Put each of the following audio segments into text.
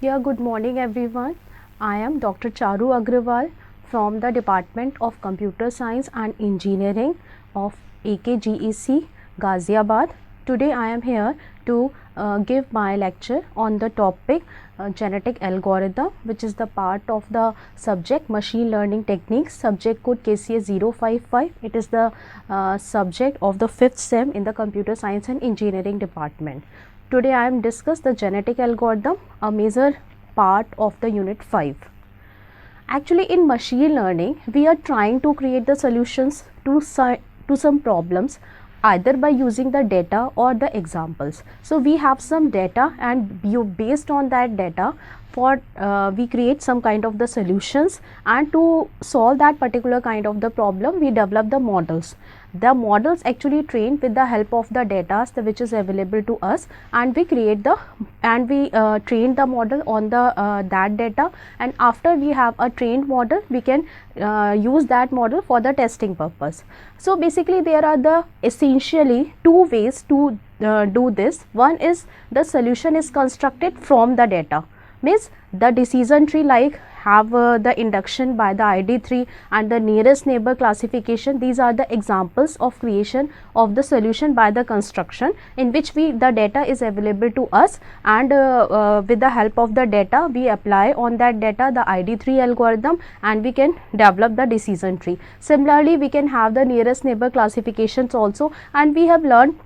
Yeah, good morning everyone. I am Dr. Charu Agrawal from the Department of Computer Science and Engineering of AKGEC Ghaziabad. Today I am here to give my lecture on the topic genetic algorithm, which is the part of the subject machine learning techniques, subject code KCA 055. It is the subject of the 5th SEM in the Computer Science and Engineering department. Today I am discuss the genetic algorithm, a major part of the unit 5. Actually, in machine learning, we are trying to create the solutions to some problems either by using the data or the examples. So we have some data, and based on that data we create some kind of the solutions, and to solve that particular kind of the problem we develop the models. The models actually trained with the help of the data which is available to us, and we create the train the model on the that data, and after we have a trained model we can use that model for the testing purpose. So basically there are the essentially two ways to do this. One is the solution is constructed from the data, means the decision tree like have the induction by the ID3 and the nearest neighbor classification. These are the examples of creation of the solution by the construction, in which the data is available to us, and with the help of the data we apply on that data the ID3 algorithm, and we can develop the decision tree. Similarly, we can have the nearest neighbor classifications also, and we have learned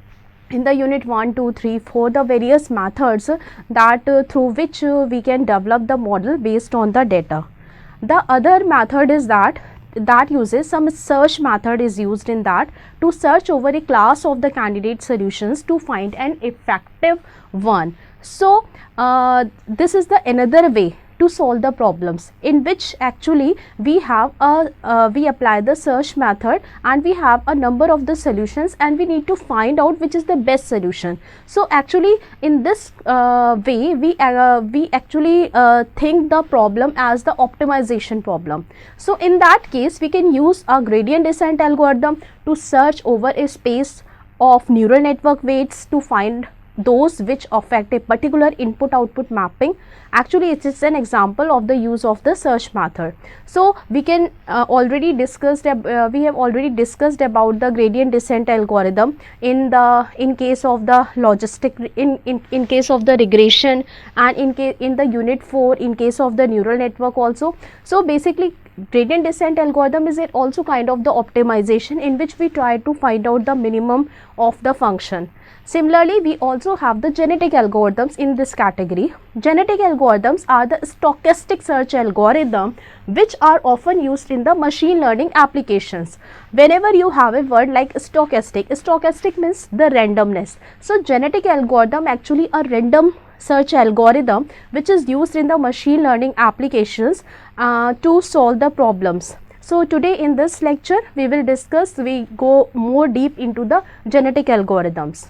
in the unit 1, 2, 3, 4 the various methods that through which we can develop the model based on the data. The other method is that uses some search method is used in that to search over a class of the candidate solutions to find an effective one. So this is the another way to solve the problems, in which actually we have we apply the search method, and we have a number of the solutions, and we need to find out which is the best solution. So actually in this way we actually think the problem as the optimization problem. So in that case we can use a gradient descent algorithm to search over a space of neural network weights to find those which affect a particular input output mapping. Actually it is an example of the use of the search method. So we can already discussed we have already discussed about the gradient descent algorithm in case of the logistic in case of the regression, and in the unit 4 in case of the neural network also. So basically gradient descent algorithm is also kind of the optimization, in which we try to find out the minimum of the function. Similarly, we also have the genetic algorithms in this category. Genetic algorithms are the stochastic search algorithm which are often used in the machine learning applications. Whenever you have a word like stochastic means the randomness. So genetic algorithm actually a random search algorithm which is used in the machine learning applications to solve the problems. So today in this lecture we go more deep into the genetic algorithms.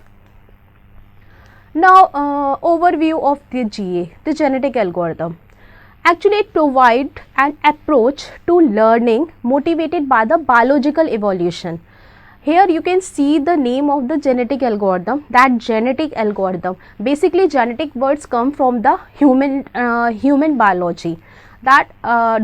Now overview of the GA, the genetic algorithm. Actually it provides an approach to learning motivated by the biological evolution. Here you can see the name of the genetic algorithm, that genetic algorithm. Basically genetic words come from the human biology. That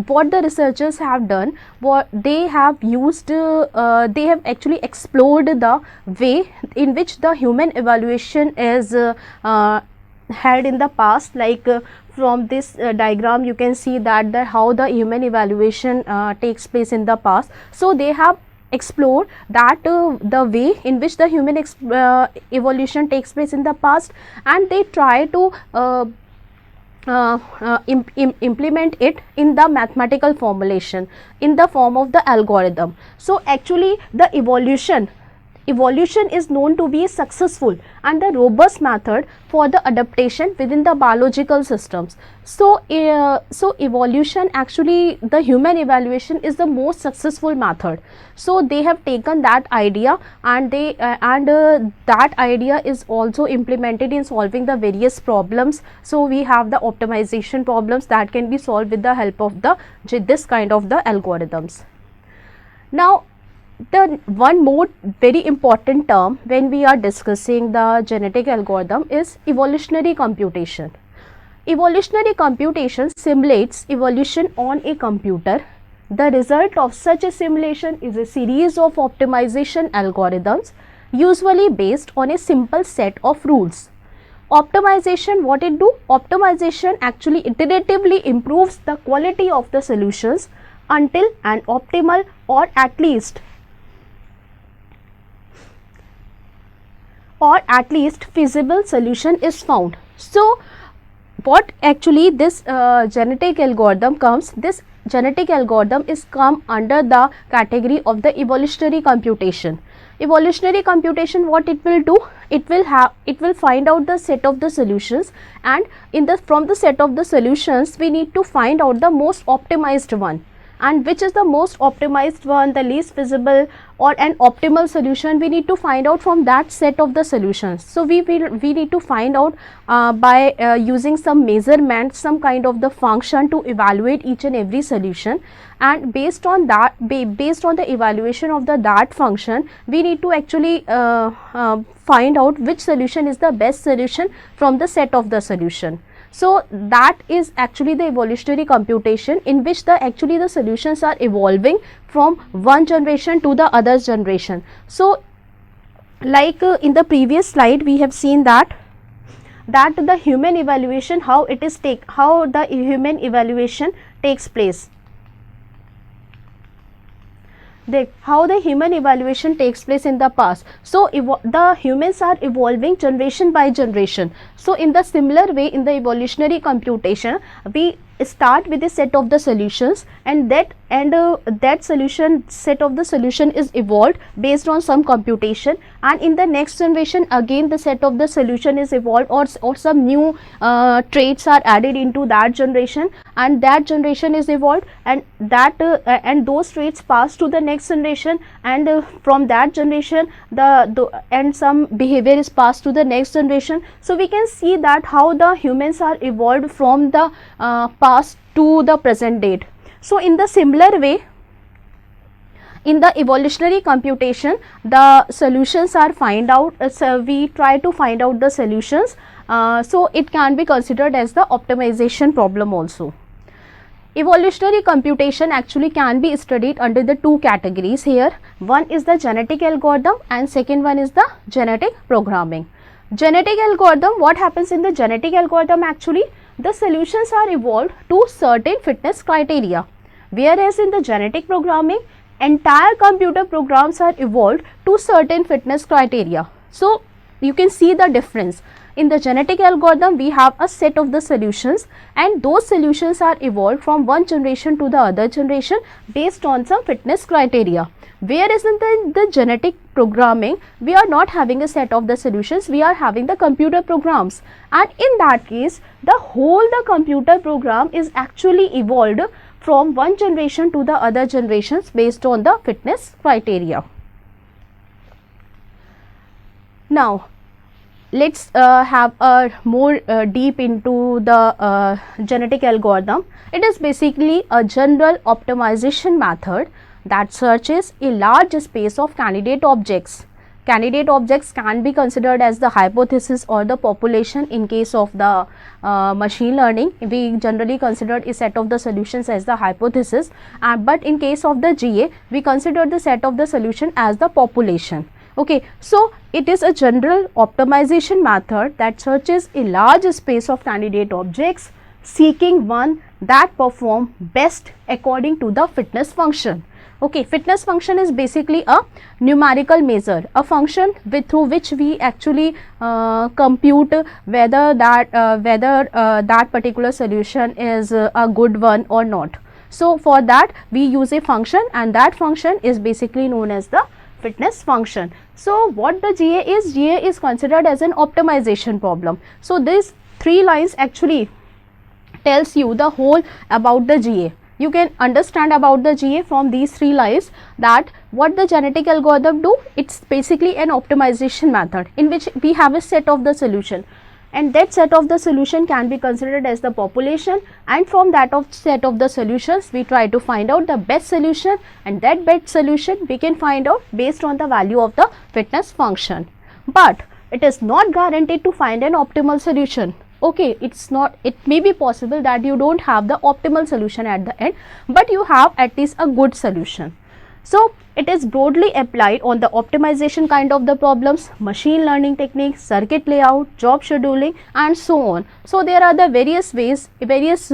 what the researchers have done, what they have used, they have actually explored the way in which the human evaluation is held in the past. Like from this diagram you can see that how the human evaluation takes place in the past. So they have explored that the way in which the human evolution takes place in the past, and they try to implement it in the mathematical formulation in the form of the algorithm. So actually the evolution is known to be successful and the robust method for the adaptation within the biological systems. So evolution, actually the human evaluation is the most successful method. So they have taken that idea, and that idea is also implemented in solving the various problems. So we have the optimization problems that can be solved with the help of this kind of the algorithms. Now the one more very important term when we are discussing the genetic algorithm is evolutionary computation. Evolutionary computation simulates evolution on a computer. The result of such a simulation is a series of optimization algorithms, usually based on a simple set of rules. Optimization, what it do? Optimization actually iteratively improves the quality of the solutions until an optimal or at least feasible solution is found. So what actually this genetic algorithm comes, this genetic algorithm is come under the category of the evolutionary computation. Evolutionary computation, what it will do? It will find out the set of the solutions, and from the set of the solutions we need to find out the most optimized one. And which is the most optimized one, the least feasible or an optimal solution, we need to find out from that set of the solutions. So we need to find out by using some measurement, some kind of the function to evaluate each and every solution, and based on that, based on the evaluation of that function, we need to actually find out which solution is the best solution from the set of the solution. So that is actually the evolutionary computation, in which the solutions are evolving from one generation to the other generation. So like in the previous slide we have seen that the human evaluation, how the human evaluation takes place. How the human evaluation takes place in the past. So the humans are evolving generation by generation. So in the similar way, in the evolutionary computation, we start with a set of the solutions, and that set of the solution is evolved based on some computation, and in the next generation again the set of the solution is evolved, or some new traits are added into that generation, and that generation is evolved, and and those traits pass to the next generation, and from that generation and some behavior is passed to the next generation. So we can see that how the humans are evolved from the past to the present date. So in the similar way, in the evolutionary computation, the solutions are find out, so we try to find out the solutions, so it can be considered as the optimization problem also. Evolutionary computation actually can be studied under the two categories here. One is the genetic algorithm and second one is the genetic programming. Genetic algorithm, what happens in the genetic algorithm? Actually the solutions are evolved to certain fitness criteria, whereas in the genetic programming, entire computer programs are evolved to certain fitness criteria. So you can see the difference. In the genetic algorithm, we have a set of the solutions, and those solutions are evolved from one generation to the other generation based on some fitness criteria. Whereas in the genetic programming, we are not having a set of the solutions, we are having the computer programs, and in that case the computer program is actually evolved from one generation to the other generations based on the fitness criteria. Now let's have a more deep into the genetic algorithm. It is basically a general optimization method that searches a large space of candidate objects. Candidate objects can be considered as the hypothesis or the population. In case of the machine learning, we generally consider a set of the solutions as the hypothesis, but in case of the GA, we consider the set of the solution as the population. Okay, so it is a general optimization method that searches a large space of candidate objects, seeking one that perform best according to the fitness function. Okay, fitness function is basically a numerical measure, a function through which we actually compute whether that particular solution is a good one or not. So for that we use a function, and that function is basically known as the fitness function. So what the GA is? GA is considered as an optimization problem. So these three lines actually tells you the whole about the GA. You can understand about the GA from these three lines, that what the genetic algorithm do, it's basically an optimization method in which we have a set of the solution, and that set of the solution can be considered as the population, and from that set of the solutions we try to find out the best solution, and that best solution we can find out based on the value of the fitness function. But it is not guaranteed to find an optimal solution. Okay, it may be possible that you don't have the optimal solution at the end, but you have at least a good solution. So it is broadly applied on the optimization kind of the problems, machine learning techniques, circuit layout, job scheduling, and so on. So there are the various ways, various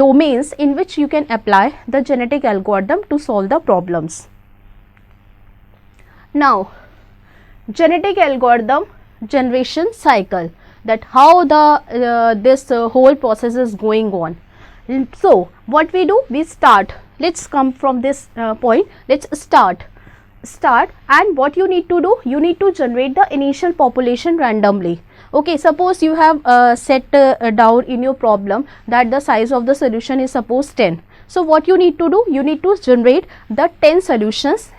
domains in which you can apply the genetic algorithm to solve the problems. Now, genetic algorithm generation cycle, that how the this whole process is going on. So what we do, we start. Let's come from this point. Let's start, and what you need to do, you need to generate the initial population randomly. Okay, suppose you have set down in your problem that the size of the solution is suppose 10. So what you need to do, you need to generate the 10 solutions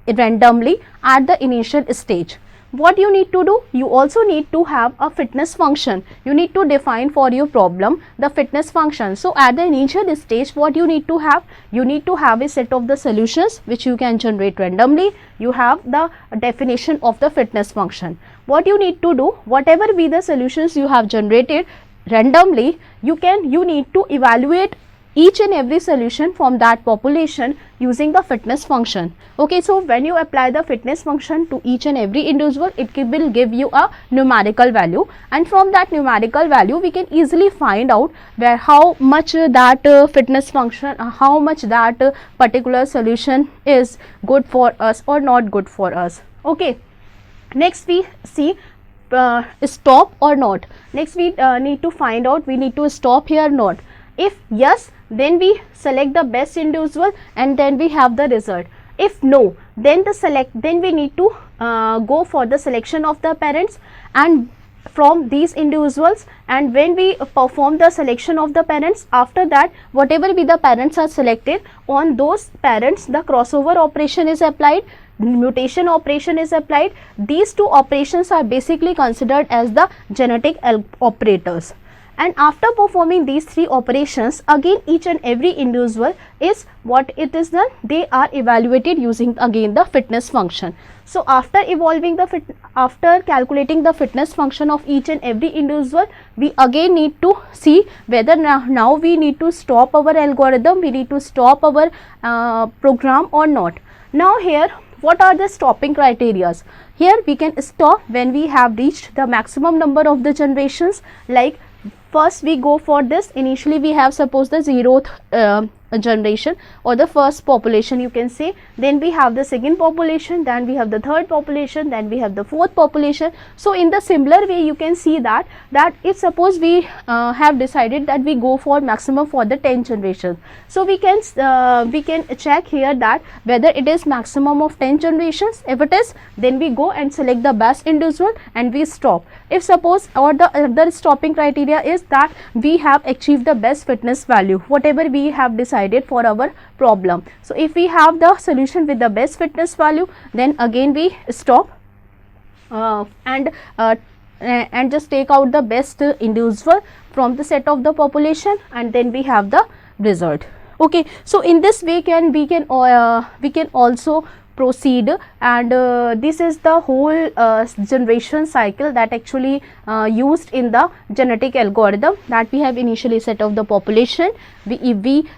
randomly at the initial stage. What you need to do, you also need to have a fitness function. You need to define for your problem the fitness function. So at the initial stage, what you need to have, you need to have a set of the solutions which you can generate randomly. You have the definition of the fitness function. What you need to do, whatever be the solutions you have generated randomly, you need to evaluate each and every solution from that population using the fitness function. Okay, so when you apply the fitness function to each and every individual, it will give you a numerical value, and from that numerical value we can easily find out where how much that fitness function, how much that particular solution is good for us or not good for us. Okay, next we see stop or not. Next we need to find out we need to stop here or not. If yes, then we select the best individual and then we have the result. If no, then we need to go for the selection of the parents and from these individuals, and when we perform the selection of the parents, after that whatever be the parents are selected, on those parents the crossover operation is applied, mutation operation is applied. These two operations are basically considered as the genetic operators. And after performing these three operations, again each and every individual is what it is done, they are evaluated using again the fitness function. So after after calculating the fitness function of each and every individual, we again need to see whether now we need to stop our algorithm, we need to stop our program or not. Now here, what are the stopping criterias? Here we can stop when we have reached the maximum number of the generations. Like first we go for this, initially we have suppose the 0th generation or the first population you can say, then we have the second population, then we have the third population, then we have the fourth population. So in the similar way you can see that if suppose we have decided that we go for maximum for the 10 generations, so we can check here that whether it is maximum of 10 generations. If it is, then we go and select the best individual and we stop. If suppose, or the other stopping criteria is that we have achieved the best fitness value, whatever we have decided for our problem. So if we have the solution with the best fitness value, then again we stop and just take out the best individual from the set of the population, and then we have the result. Okay, so in this way we can also proceed, and this is the whole generation cycle that actually used in the genetic algorithm, that we have initially set of the population. We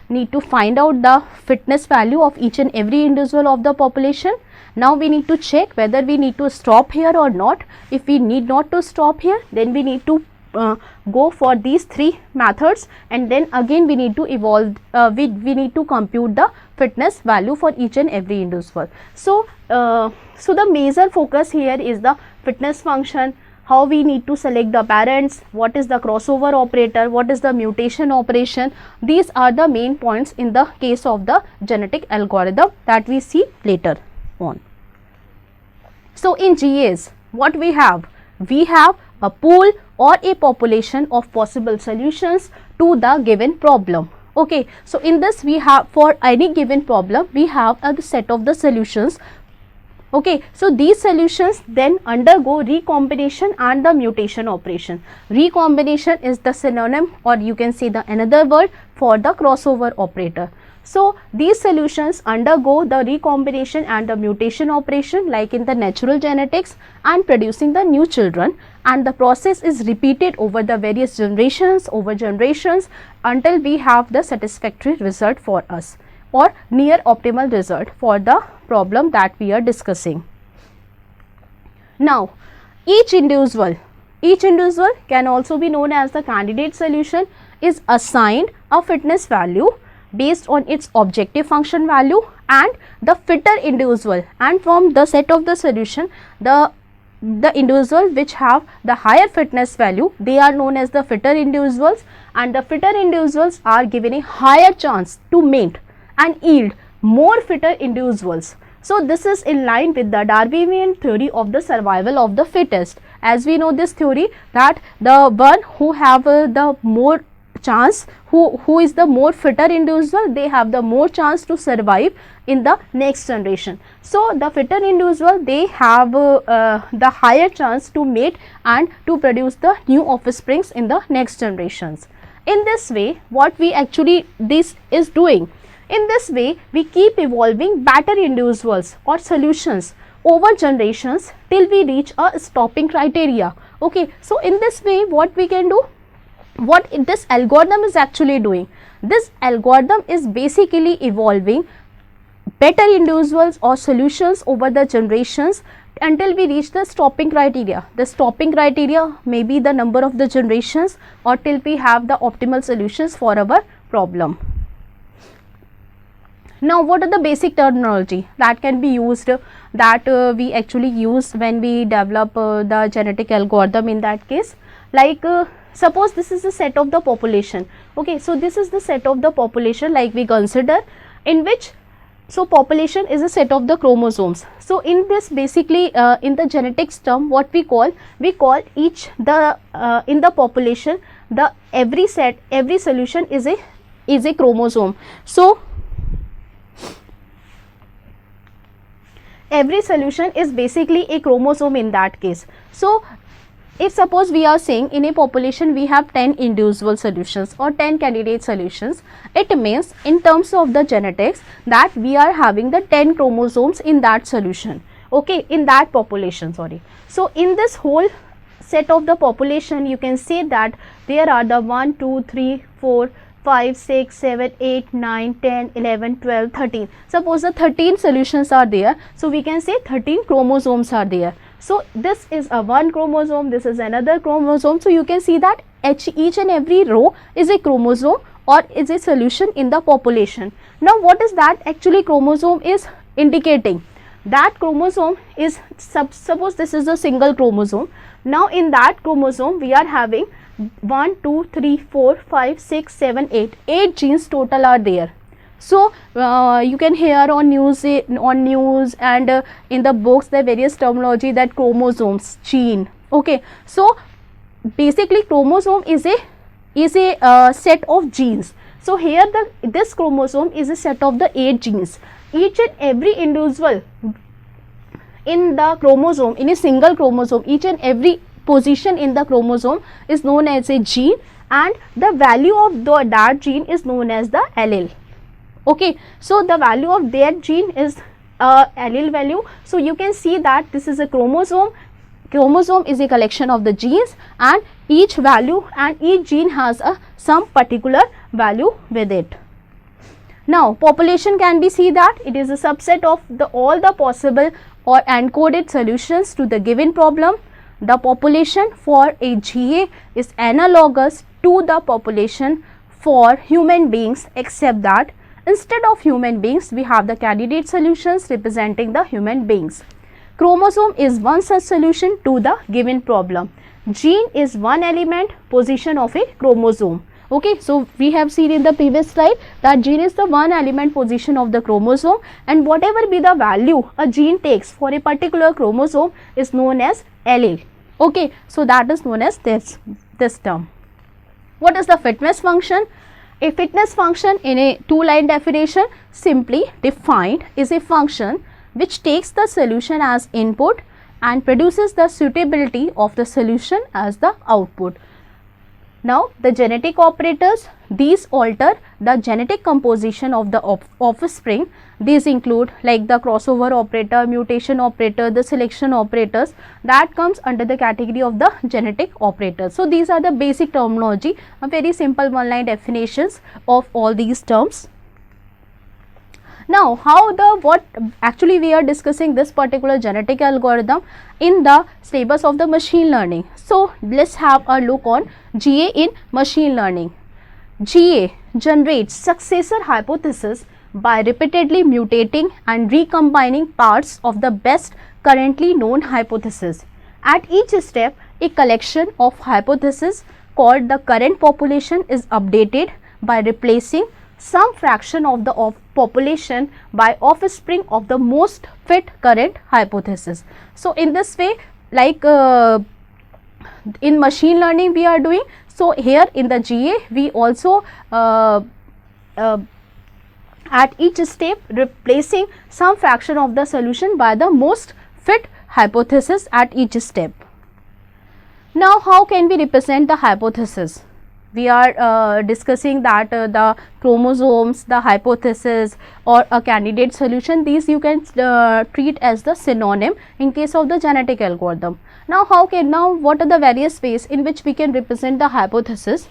need to find out the fitness value of each and every individual of the population. Now we need to check whether we need to stop here or not. If we need not to stop here, then we need to go for these three methods, and then again we need to evolve, we need to compute the fitness value for each and every individual. So the major focus here is the fitness function, how we need to select the parents, what is the crossover operator, what is the mutation operation. These are the main points in the case of the genetic algorithm that we see later on. So in GAs, what we have a pool or a population of possible solutions to the given problem. Okay, so in this we have, for any given problem we have a set of the solutions. Okay, so these solutions then undergo recombination and the mutation operation. Recombination is the synonym, or you can say the another word for the crossover operator. So these solutions undergo the recombination and the mutation operation like in the natural genetics and producing the new children, and the process is repeated over the various generations until we have the satisfactory result for us or near optimal result for the problem that we are discussing. Now, each individual can also be known as the candidate solution is assigned a fitness value based on its objective function value and the fitter individual, and from the set of the solution the individual which have the higher fitness value, they are known as the fitter individuals, and the fitter individuals are given a higher chance to mate and yield more fitter individuals. So this is in line with the Darwinian theory of the survival of the fittest. As we know this theory, that the one who have the more chance, who is the more fitter individual, they have the more chance to survive in the next generation. So the fitter individual, they have the higher chance to mate and to produce the new offsprings in the next generations. In this way, what we actually this is doing, in this way we keep evolving better individuals or solutions over generations till we reach a stopping criteria. Okay, so in this way what we can do, what this algorithm is actually doing, this algorithm is basically evolving better individuals or solutions over the generations until we reach the stopping criteria. The stopping criteria may be the number of the generations or till we have the optimal solutions for our problem. Now, what are the basic terminology that can be used, that we actually use when we develop the genetic algorithm in that case? Like suppose this is the set of the population. Okay, so this is the set of the population like we consider, in which, so population is a set of the chromosomes. So in this basically in the genetics term, what we call each the in the population, the every solution is a chromosome. So every solution is basically a chromosome in that case. So if suppose we are saying in a population we have 10 individual solutions or 10 candidate solutions, it means in terms of the genetics that we are having the 10 chromosomes in that solution, okay, in that population, sorry. So in this whole set of the population, you can say that there are the 1, 2, 3, 4, 5, 6, 7, 8, 9, 10, 11, 12, 13. Suppose the 13 solutions are there, so we can say 13 chromosomes are there. So this is a one chromosome, this is another chromosome. So you can see that each and every row is a chromosome or is a solution in the population. Now what is that actually chromosome is indicating? That chromosome is, suppose this is a single chromosome. Now in that chromosome we are having 1, 2, 3, 4, 5, 6, 7, 8. 8 genes total are there. So you can hear on news and in the books the various terminology that chromosomes, gene. Okay, so basically chromosome is a set of genes. So here this chromosome is a set of the 8 genes. Each and every individual in the chromosome, in a single chromosome, each and every position in the chromosome is known as a gene, and the value of that gene is known as the allele. Okay, so the value of that gene is allele value. So you can see that this is a chromosome. Chromosome is a collection of the genes, and each value and each gene has some particular value with it. Now population can be see that it is a subset of all the possible or encoded solutions to the given problem. The population for a GA is analogous to the population for human beings, except that instead of human beings we have the candidate solutions representing the human beings. Chromosome is one such solution to the given problem. Gene is one element position of a chromosome. Okay, so we have seen in the previous slide that gene is the one element position of the chromosome, and whatever be the value a gene takes for a particular chromosome is known as allele. Okay, so that is known as this term. What is the fitness function? A fitness function in a two-line definition, simply defined, is a function which takes the solution as input and produces the suitability of the solution as the output. Now the genetic operators, these alter the genetic composition of the offspring. These include like the crossover operator, mutation operator, the selection operators, that comes under the category of the genetic operators. So these are the basic terminology, a very simple one line definitions of all these terms. Now what actually we are discussing this particular genetic algorithm in the syllabus of the machine learning. So let's have a look on GA in machine learning. GA generates successor hypothesis by repeatedly mutating and recombining parts of the best currently known hypothesis. At each step, a collection of hypotheses called the current population is updated by replacing some fraction of the population by offspring of the most fit current hypothesis. So in this way, like in machine learning we are doing, so here in the GA we also at each step replacing some fraction of the solution by the most fit hypothesis at each step. Now how can we represent the hypothesis? We are discussing that the chromosomes, the hypothesis or a candidate solution, these you can treat as the synonym in case of the genetic algorithm. Now what are the various ways in which we can represent the hypothesis?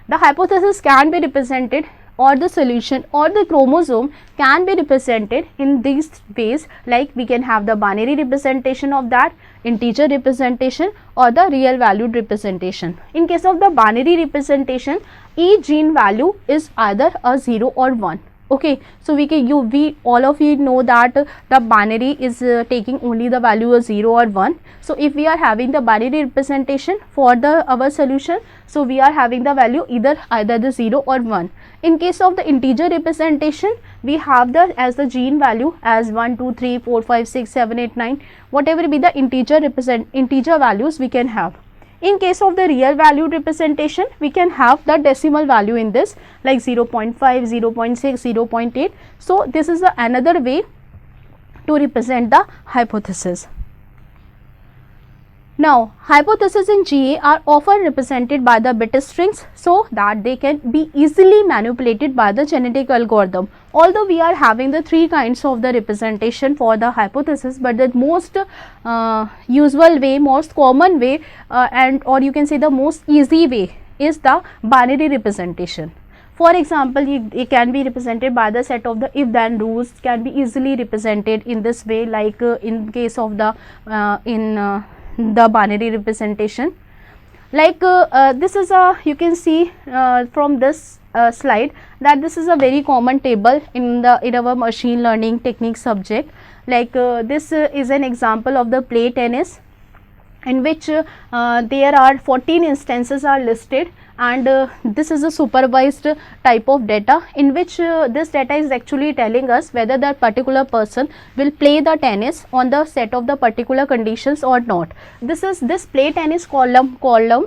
The hypothesis can be represented, or the solution or the chromosome can be represented in these ways, like we can have the binary representation of that, integer representation or the real valued representation. In case of the binary representation, each gene value is either a 0 or 1. Okay, so all of you know that the binary is taking only the value of 0 or 1. So if we are having the binary representation for our solution, so we are having the value either the 0 or 1. In case of the integer representation, we have as the gene value as 1, 2, 3, 4, 5, 6, 7, 8, 9, whatever be the integer values we can have. In case of the real valued representation, we can have the decimal value in this, like 0.5, 0.6, 0.8. So this is another way to represent the hypothesis. Now hypotheses in GA are often represented by the bit strings so that they can be easily manipulated by the genetic algorithm. Although we are having the three kinds of the representation for the hypothesis, but the most usual way, most common way or you can say the most easy way is the binary representation. For example, it can be represented by the set of the if then rules, can be easily represented in this way, like in case of the the binary representation. Like this is you can see from this slide that this is a very common table in our machine learning technique subject. Like this is an example of the play tennis, in which there are 14 instances are listed, and this is a supervised type of data, in which this data is actually telling us whether that particular person will play the tennis on the set of the particular conditions or not. This play tennis column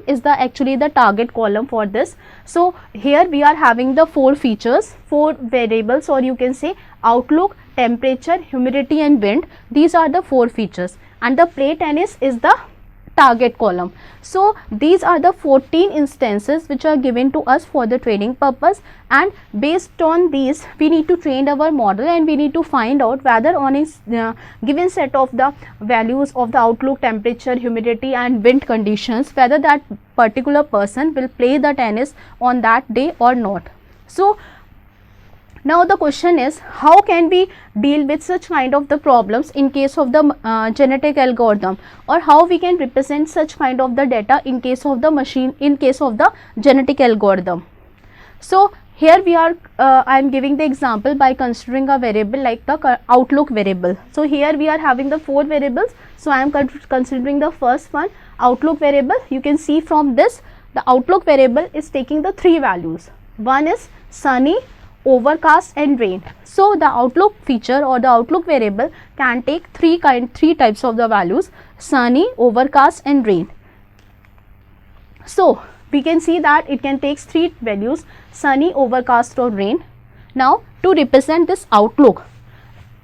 is actually the target column for this. So here we are having the four variables, or you can say outlook, temperature, humidity and wind. These are the four features, and the play tennis is the target column. So these are the 14 instances which are given to us for the training purpose, and based on these we need to train our model, and we need to find out whether on a given set of the values of the outlook, temperature, humidity and wind conditions, whether that particular person will play the tennis on that day or not. So now the question is, how can we deal with such kind of the problems in case of the genetic algorithm, or how we can represent such kind of the data in case of the genetic algorithm. So here we are I am giving the example by considering a variable like the outlook variable. So here we are having the four variables. So I am considering the first one, outlook variable. You can see from this, the outlook variable is taking the three values. One is sunny, overcast and rain. So the outlook feature or the outlook variable can take three types of the values: sunny, overcast and rain. So we can see that it can take three values: sunny, overcast or rain. Now to represent this outlook,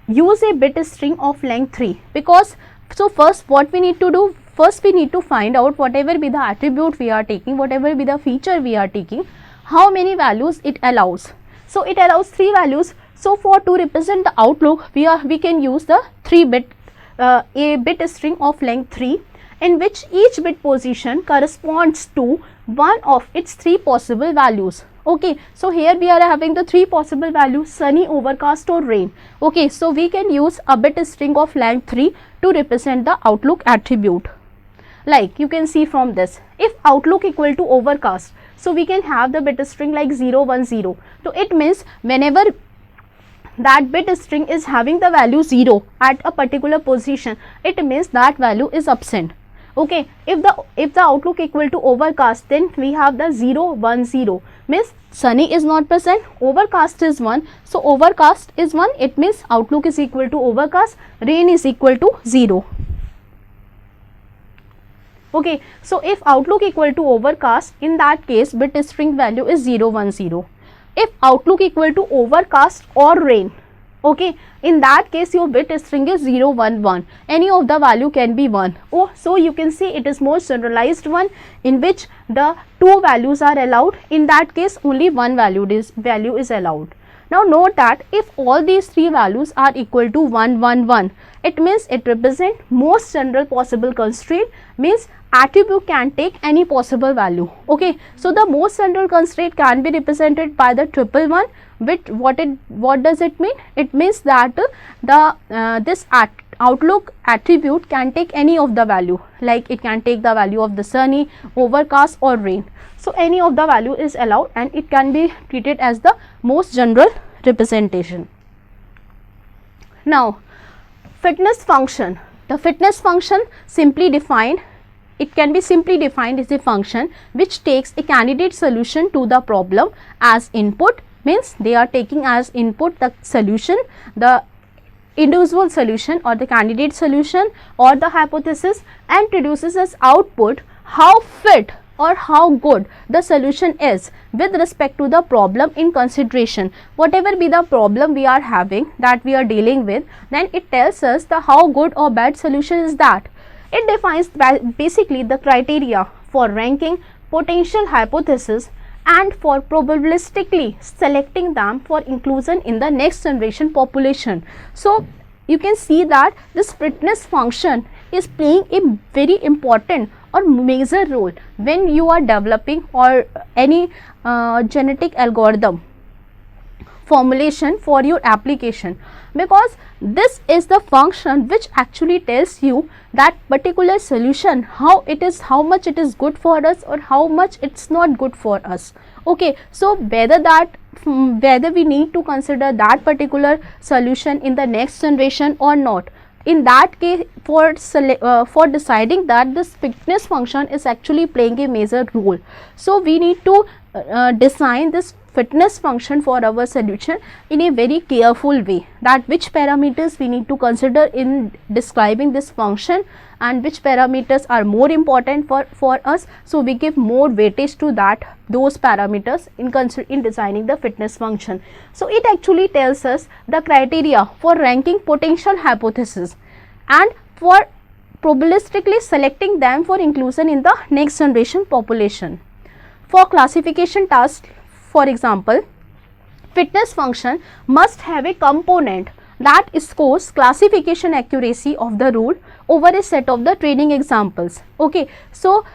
use a bit string of length 3, because so first what we need to do, first we need to find out whatever be the attribute we are taking, whatever be the feature we are taking, how many values it allows. So it allows 3 values. So for to represent the outlook, we can use the 3-bit a bit string of length 3, in which each bit position corresponds to one of its 3 possible values. Okay, so here we are having the 3 possible values: sunny, overcast or rain. Okay, so we can use a bit string of length 3 to represent the outlook attribute. Like you can see from this, if outlook equal to overcast, so we can have the bit string like 0, 1, 0. So it means whenever that bit string is having the value 0 at a particular position, it means that value is absent. Okay, if the outlook equal to overcast, then we have the 0, 1, 0, means sunny is not present, overcast is 1, so overcast is 1, it means outlook is equal to overcast, rain is equal to 0. Okay, so if outlook equal to overcast, in that case bit string value is 0, 1, 0. If outlook equal to overcast or rain, okay, in that case your bit string is 0, 1, 1, any of the value can be 1. Oh, so you can see it is more generalized one, in which the 2 values are allowed. In that case only one value is allowed. Now note that if all these 3 values are equal to 1, 1, 1, it means it represents most general possible constraint, means attribute can take any possible value. Okay, so the most general constraint can be represented by the 111, which what does it mean? It means that this outlook attribute can take any of the value, like it can take the value of the sunny, overcast or rain. So any of the value is allowed and it can be treated as the most general representation. Now fitness function. The fitness function simply defined, it can be simply defined as a function which takes a candidate solution to the problem as input, means they are taking as input the solution, the individual solution or the candidate solution or the hypothesis, and produces as output how fit or how good the solution is with respect to the problem in consideration. Whatever be the problem we are having, that we are dealing with, then it tells us the how good or bad solution is that. It defines basically the criteria for ranking potential hypotheses and for probabilistically selecting them for inclusion in the next generation population. So you can see that this fitness function is playing a very important or major role when you are developing or any genetic algorithm formulation for your application, because this is the function which actually tells you that particular solution how much it is good for us or how much it's not good for us. Okay, so whether we need to consider that particular solution in the next generation or not. In that case, for deciding that, this fitness function is actually playing a major role. So we need to design this fitness function for our solution in a very careful way, that which parameters we need to consider in describing this function and which parameters are more important for us. So we give more weightage to those parameters in designing the fitness function. So it actually tells us the criteria for ranking potential hypotheses and for probabilistically selecting them for inclusion in the next generation population. For classification tasks, for example, fitness function must have a component that scores classification accuracy of the rule over a set of the training examples. Okay, so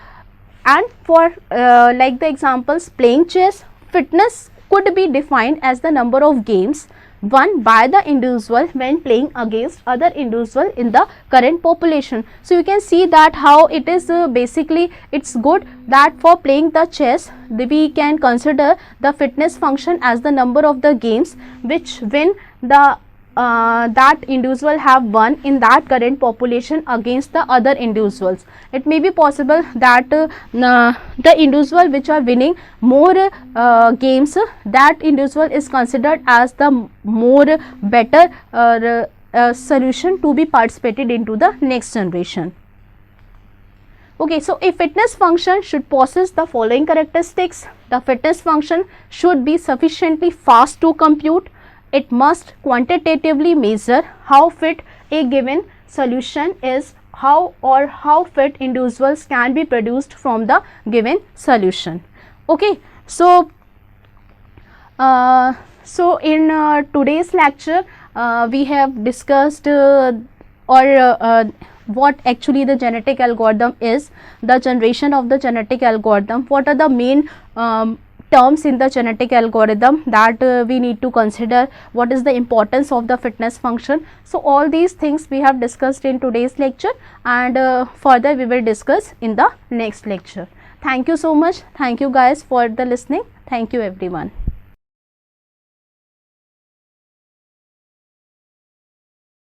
and for like the examples playing chess, fitness could be defined as the number of games won by the individual when playing against other individual in the current population. So you can see that how it is basically it's good that for playing the chess we can consider the fitness function as the number of the games which when the that individual have won in that current population against the other individuals. It may be possible that the individual which are winning more games, that individual is considered as the more better solution to be participated into the next generation. Okay, so a fitness function should possess the following characteristics. The fitness function should be sufficiently fast to compute. It must quantitatively measure how fit a given solution is how fit individuals can be produced from the given solution. Okay, so in today's lecture we have discussed what actually the genetic algorithm is, the generation of the genetic algorithm, what are the main terms in the genetic algorithm that we need to consider, what is the importance of the fitness function. So all these things we have discussed in today's lecture, and further we will discuss in the next lecture. Thank you so much. Thank you guys for the listening. Thank you everyone.